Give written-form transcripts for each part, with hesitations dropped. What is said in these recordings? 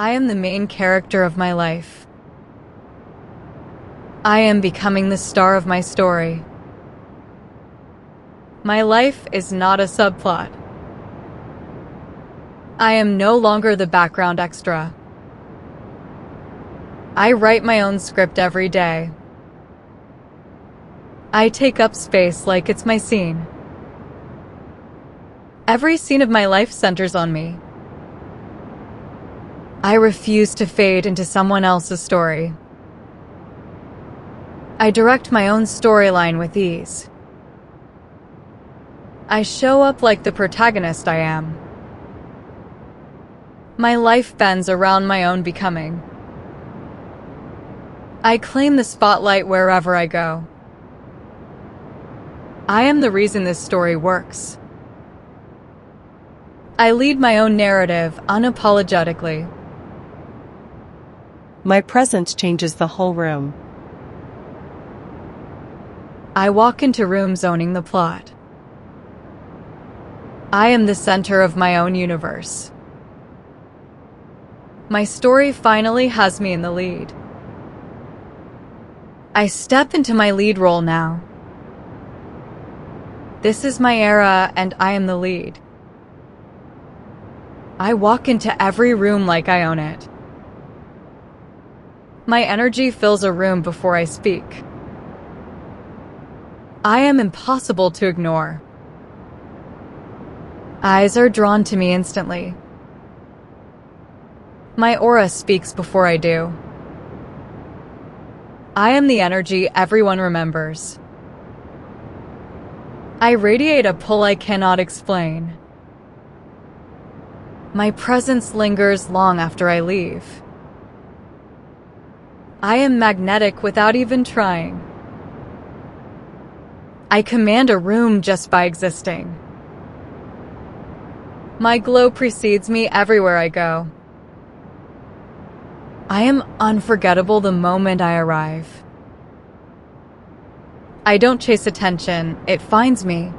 I am the main character of my life. I am becoming the star of my story. My life is not a subplot. I am no longer the background extra. I write my own script every day. I take up space like it's my scene. Every scene of my life centers on me. I refuse to fade into someone else's story. I direct my own storyline with ease. I show up like the protagonist I am. My life bends around my own becoming. I claim the spotlight wherever I go. I am the reason this story works. I lead my own narrative unapologetically. My presence changes the whole room. I walk into rooms owning the plot. I am the center of my own universe. My story finally has me in the lead. I step into my lead role now. This is my era, and I am the lead. I walk into every room like I own it. My energy fills a room before I speak. I am impossible to ignore. Eyes are drawn to me instantly. My aura speaks before I do. I am the energy everyone remembers. I radiate a pull I cannot explain. My presence lingers long after I leave. I am magnetic without even trying. I command a room just by existing. My glow precedes me everywhere I go. I am unforgettable the moment I arrive. I don't chase attention, it finds me.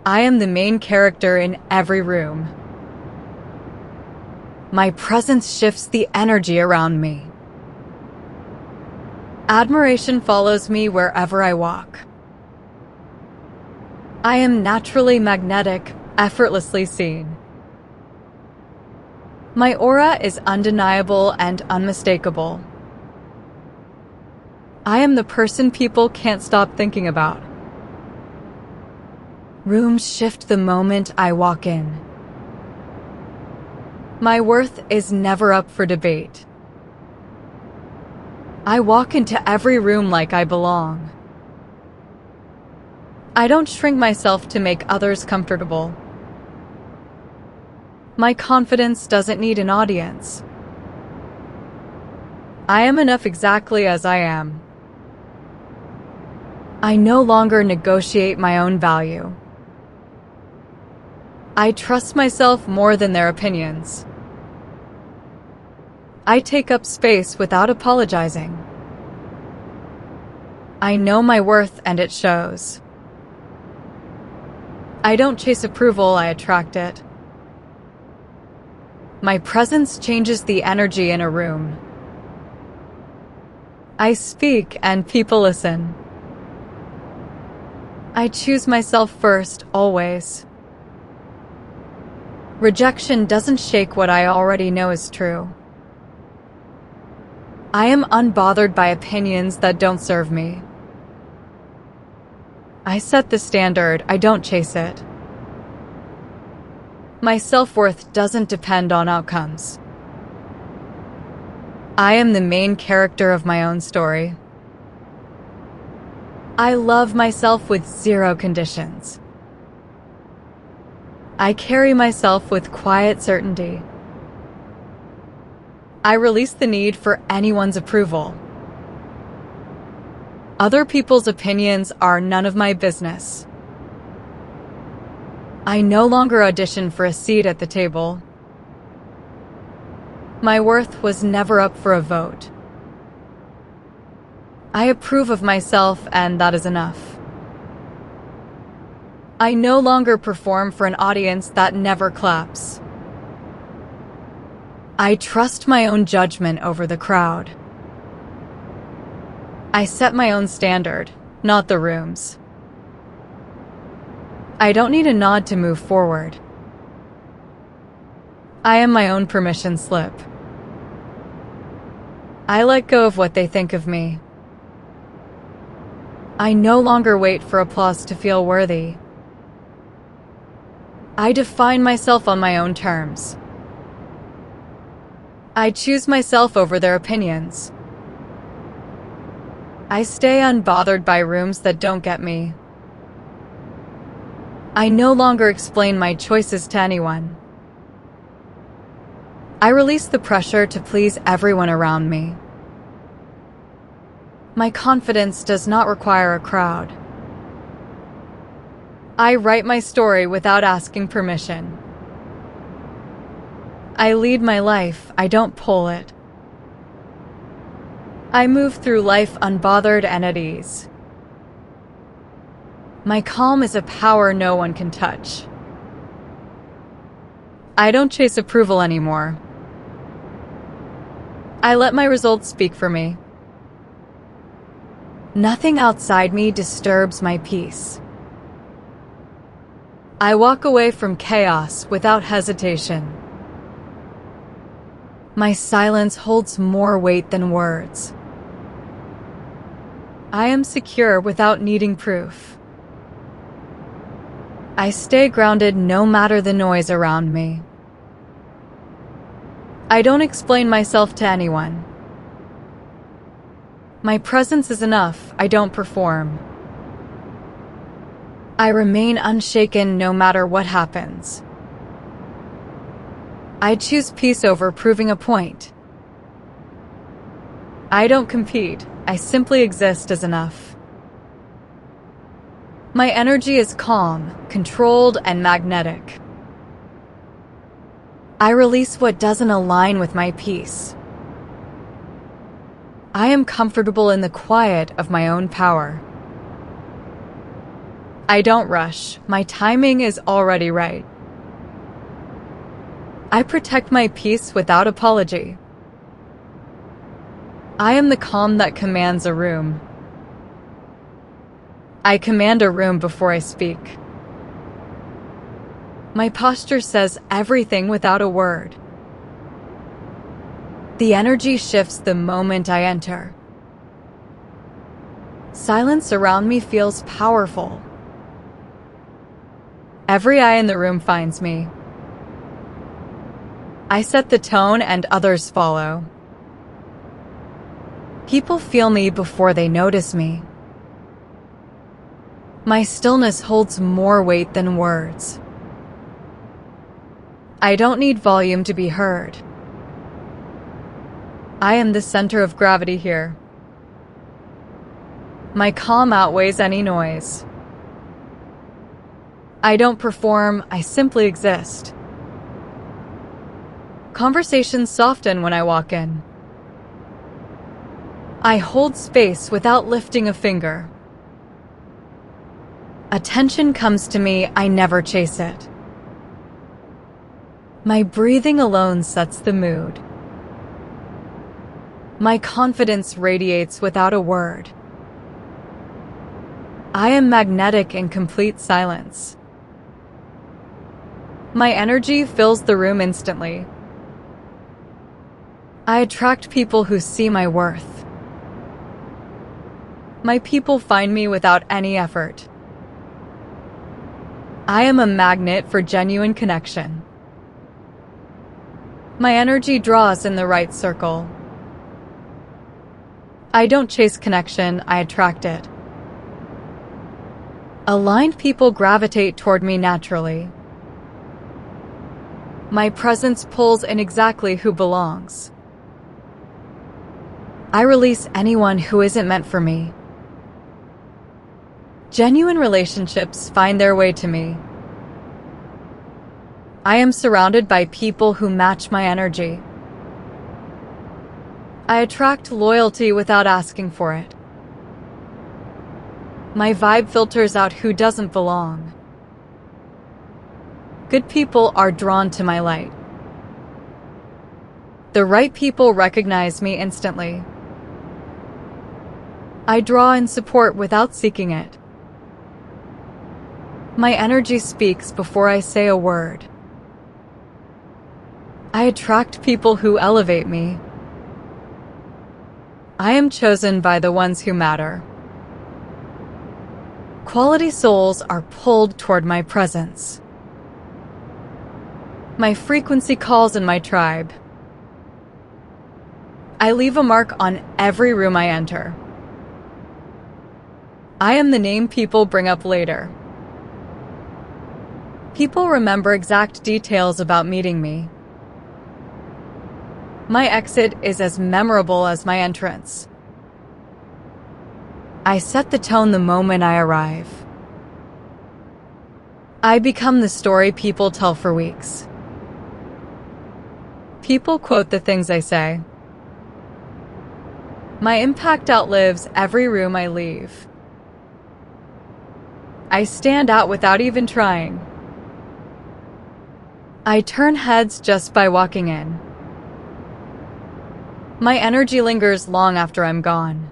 I am the main character in every room. My presence shifts the energy around me. Admiration follows me wherever I walk. I am naturally magnetic, effortlessly seen. My aura is undeniable and unmistakable. I am the person people can't stop thinking about. Rooms shift the moment I walk in. My worth is never up for debate. I walk into every room like I belong. I don't shrink myself to make others comfortable. My confidence doesn't need an audience. I am enough exactly as I am. I no longer negotiate my own value. I trust myself more than their opinions. I take up space without apologizing. I know my worth and it shows. I don't chase approval, I attract it. My presence changes the energy in a room. I speak and people listen. I choose myself first, always. Rejection doesn't shake what I already know is true. I am unbothered by opinions that don't serve me. I set the standard, I don't chase it. My self-worth doesn't depend on outcomes. I am the main character of my own story. I love myself with zero conditions. I carry myself with quiet certainty. I release the need for anyone's approval. Other people's opinions are none of my business. I no longer audition for a seat at the table. My worth was never up for a vote. I approve of myself, and that is enough. I no longer perform for an audience that never claps. I trust my own judgment over the crowd. I set my own standard, not the room's. I don't need a nod to move forward. I am my own permission slip. I let go of what they think of me. I no longer wait for applause to feel worthy. I define myself on my own terms. I choose myself over their opinions. I stay unbothered by rooms that don't get me. I no longer explain my choices to anyone. I release the pressure to please everyone around me. My confidence does not require a crowd. I write my story without asking permission. I lead my life, I don't pull it. I move through life unbothered and at ease. My calm is a power no one can touch. I don't chase approval anymore. I let my results speak for me. Nothing outside me disturbs my peace. I walk away from chaos without hesitation. My silence holds more weight than words. I am secure without needing proof. I stay grounded no matter the noise around me. I don't explain myself to anyone. My presence is enough, I don't perform. I remain unshaken no matter what happens. I choose peace over proving a point. I don't compete, I simply exist as enough. My energy is calm, controlled, and magnetic. I release what doesn't align with my peace. I am comfortable in the quiet of my own power. I don't rush, my timing is already right. I protect my peace without apology. I am the calm that commands a room. I command a room before I speak. My posture says everything without a word. The energy shifts the moment I enter. Silence around me feels powerful. Every eye in the room finds me. I set the tone and others follow. People feel me before they notice me. My stillness holds more weight than words. I don't need volume to be heard. I am the center of gravity here. My calm outweighs any noise. I don't perform, I simply exist. Conversations soften when I walk in. I hold space without lifting a finger. Attention comes to me, I never chase it. My breathing alone sets the mood. My confidence radiates without a word. I am magnetic in complete silence. My energy fills the room instantly. I attract people who see my worth. My people find me without any effort. I am a magnet for genuine connection. My energy draws in the right circle. I don't chase connection, I attract it. Aligned people gravitate toward me naturally. My presence pulls in exactly who belongs. I release anyone who isn't meant for me. Genuine relationships find their way to me. I am surrounded by people who match my energy. I attract loyalty without asking for it. My vibe filters out who doesn't belong. Good people are drawn to my light. The right people recognize me instantly. I draw in support without seeking it. My energy speaks before I say a word. I attract people who elevate me. I am chosen by the ones who matter. Quality souls are pulled toward my presence. My frequency calls in my tribe. I leave a mark on every room I enter. I am the name people bring up later. People remember exact details about meeting me. My exit is as memorable as my entrance. I set the tone the moment I arrive. I become the story people tell for weeks. People quote the things I say. My impact outlives every room I leave. I stand out without even trying. I turn heads just by walking in. My energy lingers long after I'm gone.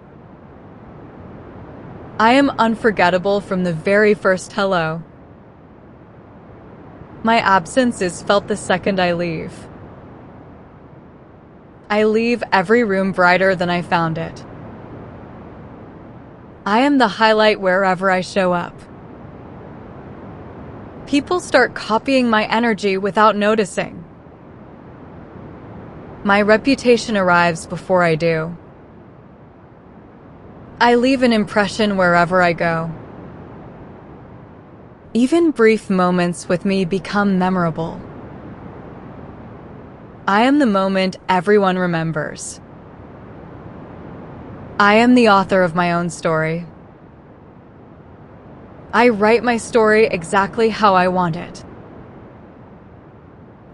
I am unforgettable from the very first hello. My absence is felt the second I leave. I leave every room brighter than I found it. I am the highlight wherever I show up. People start copying my energy without noticing. My reputation arrives before I do. I leave an impression wherever I go. Even brief moments with me become memorable. I am the moment everyone remembers. I am the author of my own story. I write my story exactly how I want it.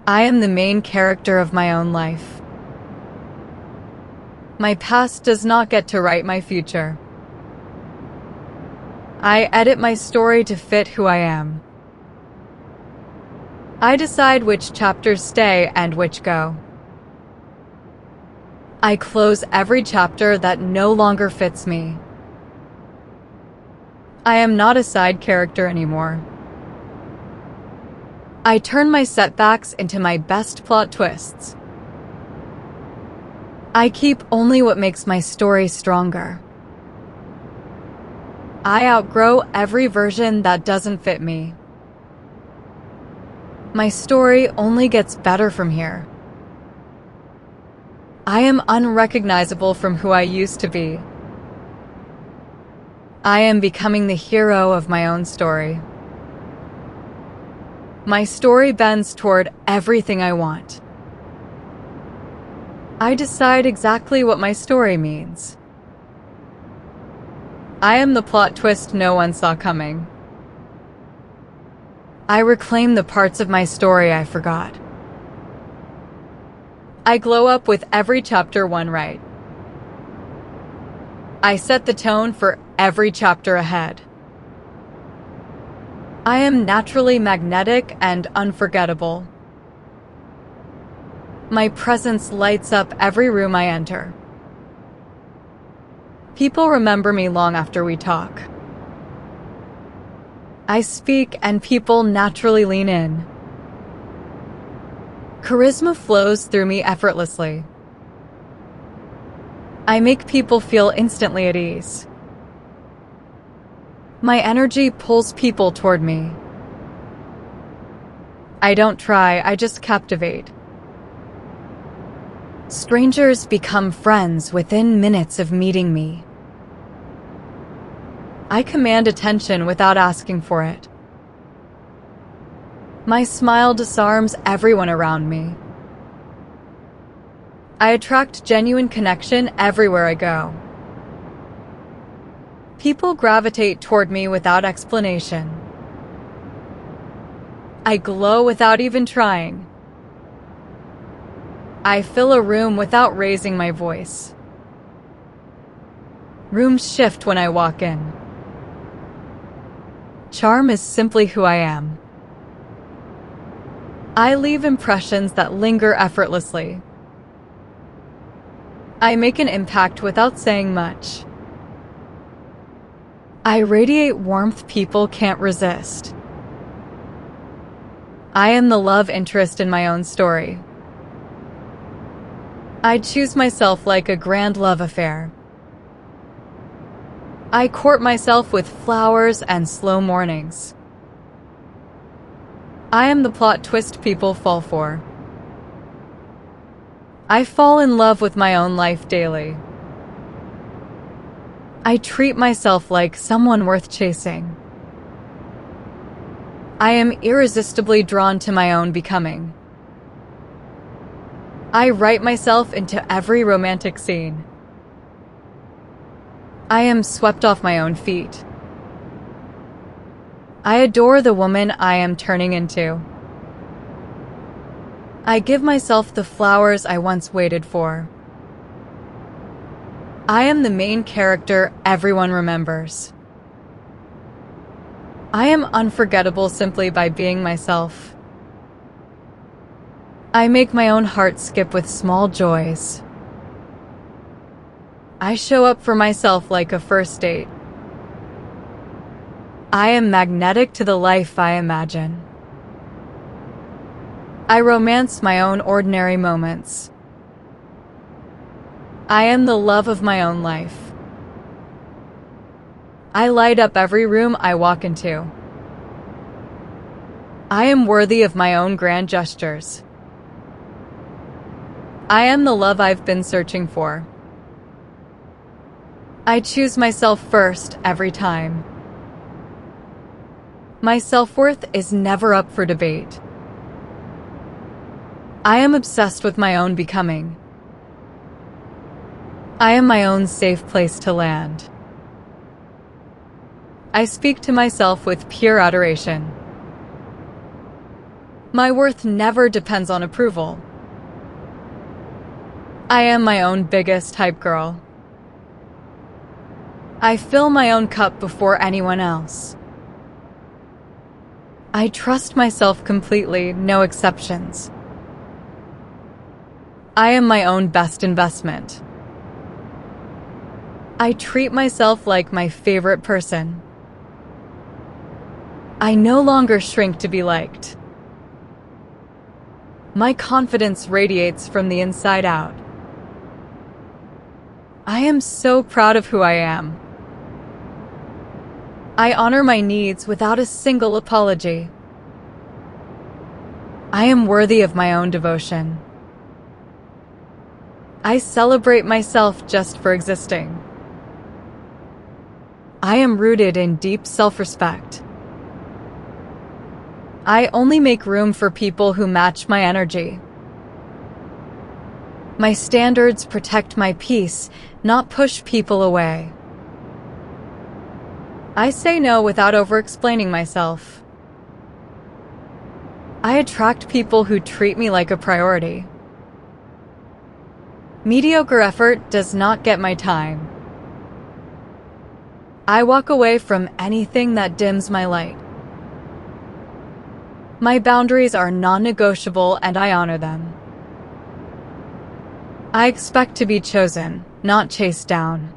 I am the main character of my own life. My past does not get to write my future. I edit my story to fit who I am. I decide which chapters stay and which go. I close every chapter that no longer fits me. I am not a side character anymore. I turn my setbacks into my best plot twists. I keep only what makes my story stronger. I outgrow every version that doesn't fit me. My story only gets better from here. I am unrecognizable from who I used to be. I am becoming the hero of my own story. My story bends toward everything I want. I decide exactly what my story means. I am the plot twist no one saw coming. I reclaim the parts of my story I forgot. I glow up with every chapter one right. I set the tone for every chapter ahead. I am naturally magnetic and unforgettable. My presence lights up every room I enter. People remember me long after we talk. I speak and people naturally lean in. Charisma flows through me effortlessly. I make people feel instantly at ease. My energy pulls people toward me. I don't try, I just captivate. Strangers become friends within minutes of meeting me. I command attention without asking for it. My smile disarms everyone around me. I attract genuine connection everywhere I go. People gravitate toward me without explanation. I glow without even trying. I fill a room without raising my voice. Rooms shift when I walk in. Charm is simply who I am. I leave impressions that linger effortlessly. I make an impact without saying much. I radiate warmth people can't resist. I am the love interest in my own story. I choose myself like a grand love affair. I court myself with flowers and slow mornings. I am the plot twist people fall for. I fall in love with my own life daily. I treat myself like someone worth chasing. I am irresistibly drawn to my own becoming. I write myself into every romantic scene. I am swept off my own feet. I adore the woman I am turning into. I give myself the flowers I once waited for. I am the main character everyone remembers. I am unforgettable simply by being myself. I make my own heart skip with small joys. I show up for myself like a first date. I am magnetic to the life I imagine. I romance my own ordinary moments. I am the love of my own life. I light up every room I walk into. I am worthy of my own grand gestures. I am the love I've been searching for. I choose myself first every time. My self-worth is never up for debate. I am obsessed with my own becoming. I am my own safe place to land. I speak to myself with pure adoration. My worth never depends on approval. I am my own biggest hype girl. I fill my own cup before anyone else. I trust myself completely, no exceptions. I am my own best investment. I treat myself like my favorite person. I no longer shrink to be liked. My confidence radiates from the inside out. I am so proud of who I am. I honor my needs without a single apology. I am worthy of my own devotion. I celebrate myself just for existing. I am rooted in deep self-respect. I only make room for people who match my energy. My standards protect my peace, not push people away. I say no without over-explaining myself. I attract people who treat me like a priority. Mediocre effort does not get my time. I walk away from anything that dims my light. My boundaries are non-negotiable and I honor them. I expect to be chosen, not chased down.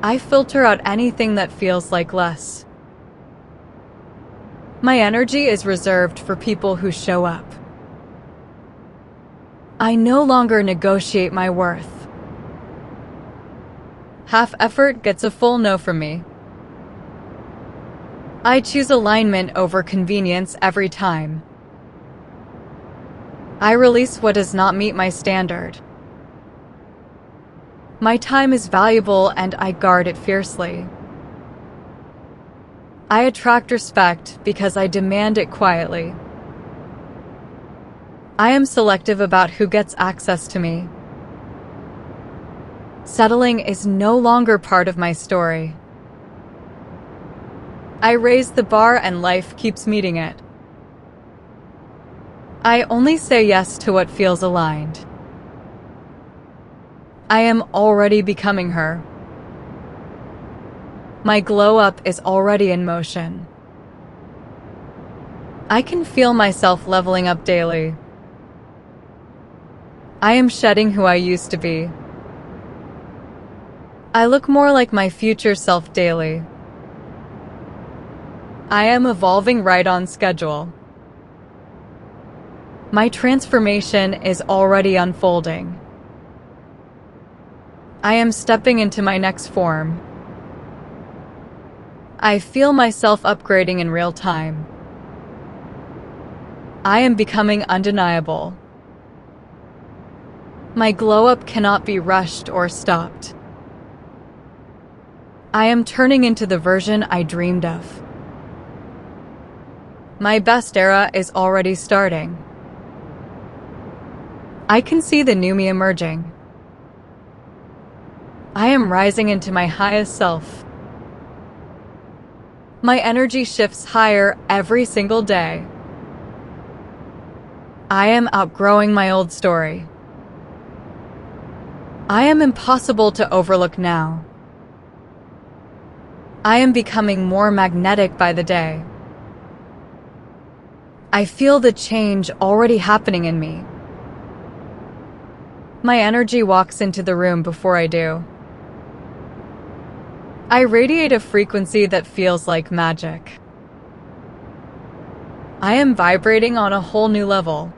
I filter out anything that feels like less. My energy is reserved for people who show up. I no longer negotiate my worth. Half effort gets a full no from me. I choose alignment over convenience every time. I release what does not meet my standard. My time is valuable and I guard it fiercely. I attract respect because I demand it quietly. I am selective about who gets access to me. Settling is no longer part of my story. I raise the bar and life keeps meeting it. I only say yes to what feels aligned. I am already becoming her. My glow up is already in motion. I can feel myself leveling up daily. I am shedding who I used to be. I look more like my future self daily. I am evolving right on schedule. My transformation is already unfolding. I am stepping into my next form. I feel myself upgrading in real time. I am becoming undeniable. My glow-up cannot be rushed or stopped. I am turning into the version I dreamed of. My best era is already starting. I can see the new me emerging. I am rising into my highest self. My energy shifts higher every single day. I am outgrowing my old story. I am impossible to overlook now. I am becoming more magnetic by the day. I feel the change already happening in me. My energy walks into the room before I do. I radiate a frequency that feels like magic. I am vibrating on a whole new level.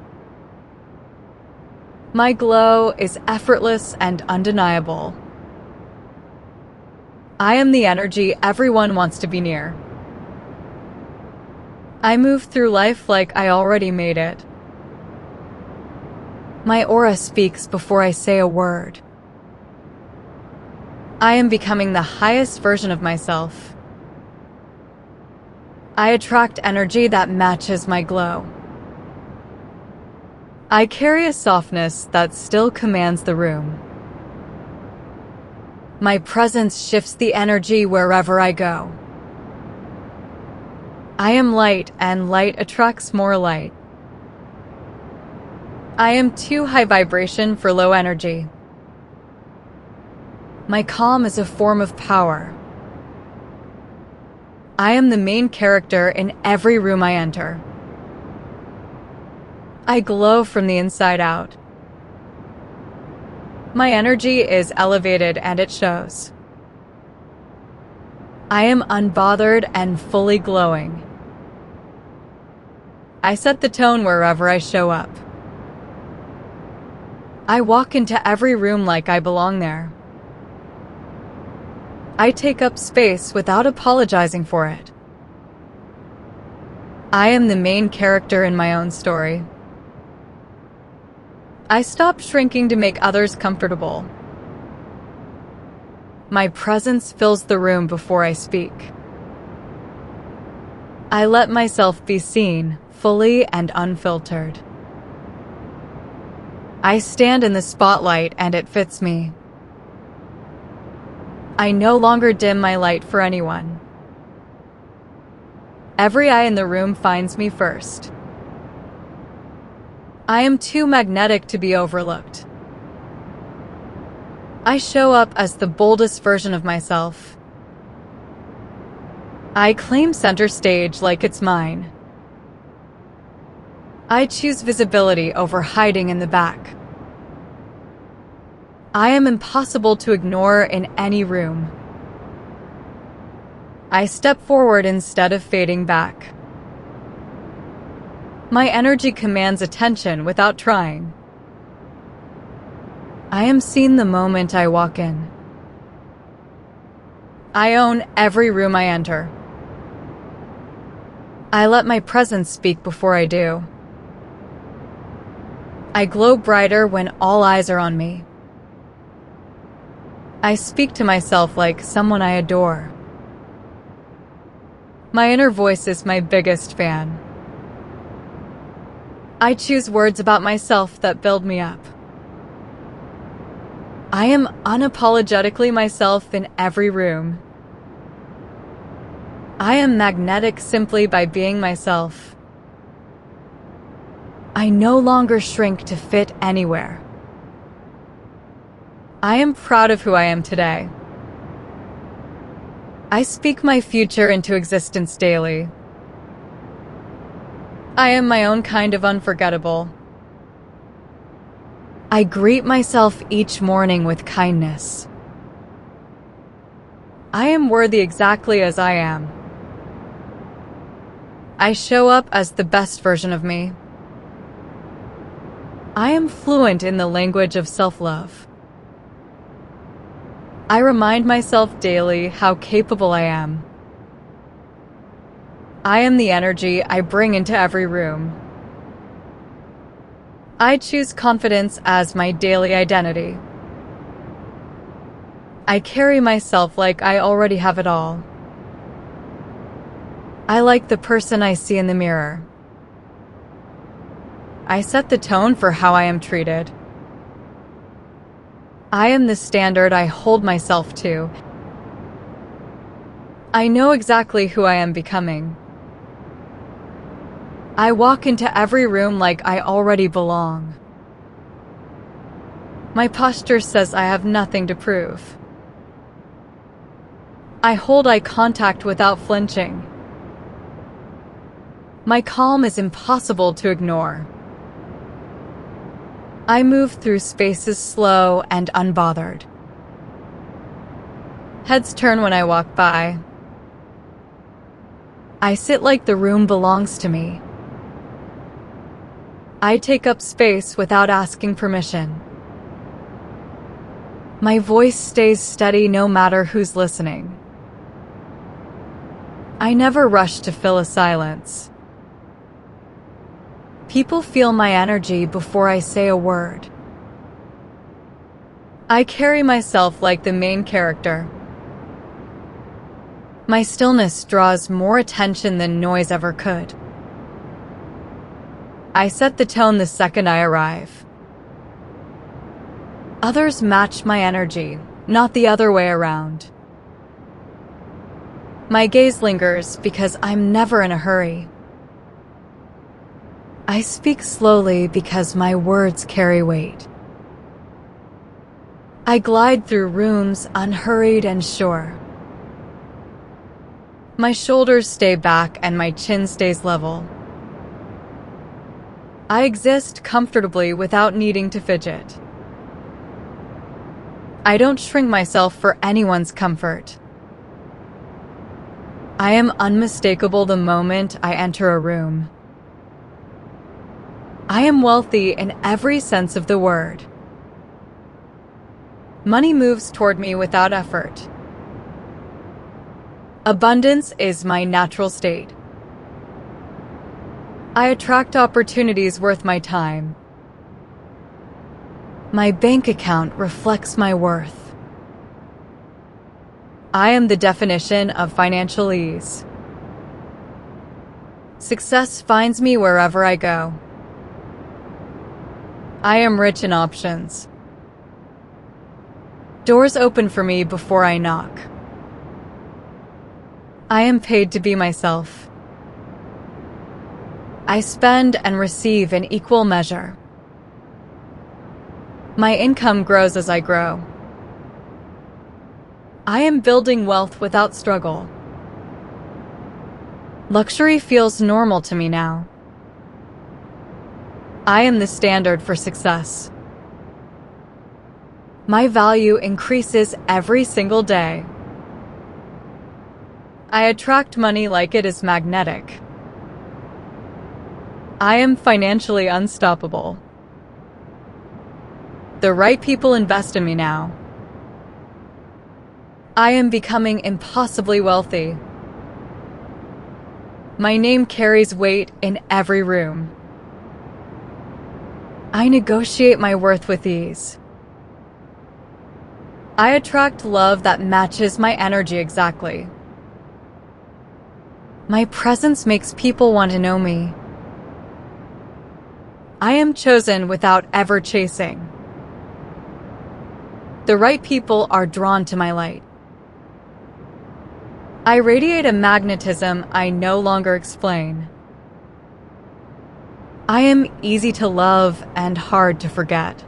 My glow is effortless and undeniable. I am the energy everyone wants to be near. I move through life like I already made it. My aura speaks before I say a word. I am becoming the highest version of myself. I attract energy that matches my glow. I carry a softness that still commands the room. My presence shifts the energy wherever I go. I am light, and light attracts more light. I am too high vibration for low energy. My calm is a form of power. I am the main character in every room I enter. I glow from the inside out. My energy is elevated and it shows. I am unbothered and fully glowing. I set the tone wherever I show up. I walk into every room like I belong there. I take up space without apologizing for it. I am the main character in my own story. I stop shrinking to make others comfortable. My presence fills the room before I speak. I let myself be seen, fully and unfiltered. I stand in the spotlight and it fits me. I no longer dim my light for anyone. Every eye in the room finds me first. I am too magnetic to be overlooked. I show up as the boldest version of myself. I claim center stage like it's mine. I choose visibility over hiding in the back. I am impossible to ignore in any room. I step forward instead of fading back. My energy commands attention without trying. I am seen the moment I walk in. I own every room I enter. I let my presence speak before I do. I glow brighter when all eyes are on me. I speak to myself like someone I adore. My inner voice is my biggest fan. I choose words about myself that build me up. I am unapologetically myself in every room. I am magnetic simply by being myself. I no longer shrink to fit anywhere. I am proud of who I am today. I speak my future into existence daily. I am my own kind of unforgettable. I greet myself each morning with kindness. I am worthy exactly as I am. I show up as the best version of me. I am fluent in the language of self-love. I remind myself daily how capable I am. I am the energy I bring into every room. I choose confidence as my daily identity. I carry myself like I already have it all. I like the person I see in the mirror. I set the tone for how I am treated. I am the standard I hold myself to. I know exactly who I am becoming. I walk into every room like I already belong. My posture says I have nothing to prove. I hold eye contact without flinching. My calm is impossible to ignore. I move through spaces slow and unbothered. Heads turn when I walk by. I sit like the room belongs to me. I take up space without asking permission. My voice stays steady no matter who's listening. I never rush to fill a silence. People feel my energy before I say a word. I carry myself like the main character. My stillness draws more attention than noise ever could. I set the tone the second I arrive. Others match my energy, not the other way around. My gaze lingers because I'm never in a hurry. I speak slowly because my words carry weight. I glide through rooms unhurried and sure. My shoulders stay back and my chin stays level. I exist comfortably without needing to fidget. I don't shrink myself for anyone's comfort. I am unmistakable the moment I enter a room. I am wealthy in every sense of the word. Money moves toward me without effort. Abundance is my natural state. I attract opportunities worth my time. My bank account reflects my worth. I am the definition of financial ease. Success finds me wherever I go. I am rich in options. Doors open for me before I knock. I am paid to be myself. I spend and receive in equal measure. My income grows as I grow. I am building wealth without struggle. Luxury feels normal to me now. I am the standard for success. My value increases every single day. I attract money like it is magnetic. I am financially unstoppable. The right people invest in me now. I am becoming impossibly wealthy. My name carries weight in every room. I negotiate my worth with ease. I attract love that matches my energy exactly. My presence makes people want to know me. I am chosen without ever chasing. The right people are drawn to my light. I radiate a magnetism I no longer explain. I am easy to love and hard to forget.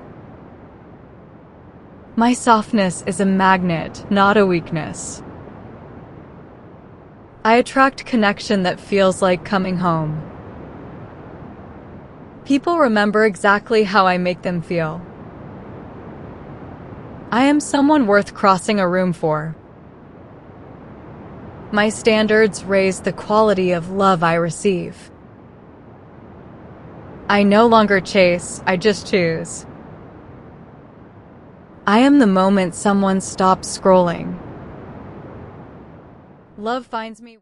My softness is a magnet, not a weakness. I attract connection that feels like coming home. People remember exactly how I make them feel. I am someone worth crossing a room for. My standards raise the quality of love I receive. I no longer chase, I just choose. I am the moment someone stops scrolling. Love finds me.